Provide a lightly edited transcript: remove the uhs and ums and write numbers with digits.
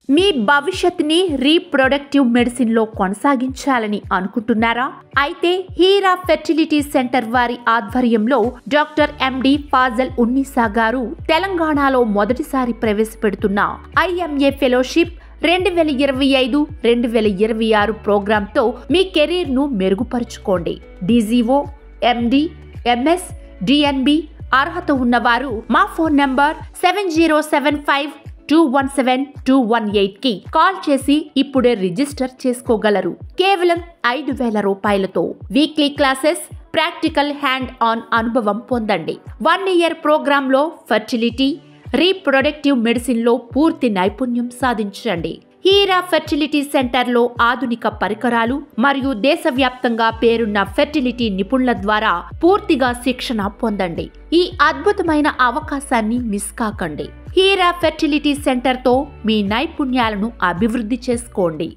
మీ భవిష్యత్తుని reproductive medicine లో కొనసాగించాలని అనుకుంటున్నారా? అయితే హీరా ఫెర్టిలిటీ సెంటర్ వారి ఆధ్వర్యంలో డాక్టర్ ఎండి ఫాజల్ ఉన్నీసా గారు తెలంగాణలో మొదటిసారి ప్రవేశపెడుతున్న IMA ఫెలోషిప్ 2025-2026 ప్రోగ్రాంతో మీ కెరీర్ ను మెరుగుపరుచుకోండి. DGO, MD, MS, DNB అర్హత ఉన్నవారు మా ఫోన్ నంబర్ 7075217218 కి కాల్ చేసి ఇప్పుడే రిజిస్టర్ చేసుకోగలరు. కేవలం 5,000 రూపాయలతో weekly classes, practical hand on అనుభవం పొందండి. 1 ఇయర్ ప్రోగ్రామ్ లో ఫెర్టిలిటీ, రీప్రొడక్టివ్ మెడిసిన్ లో పూర్తి నైపుణ్యం సాధించండి. హీరా ఫెర్టిలిటీ సెంటర్ లో ఆధునిక పరికరాలు మరియు దేశవ్యాప్తంగా పేరున్న ఫెర్టిలిటీ నిపుణుల ద్వారా పూర్తిగా శిక్షణ పొందండి. ఈ అద్భుతమైన అవకాశాన్ని మిస్ కాకండి. హీరా ఫెర్టిలిటీ సెంటర్ తో మీ నైపుణ్యాలను అభివృద్ధి చేసుకోండి.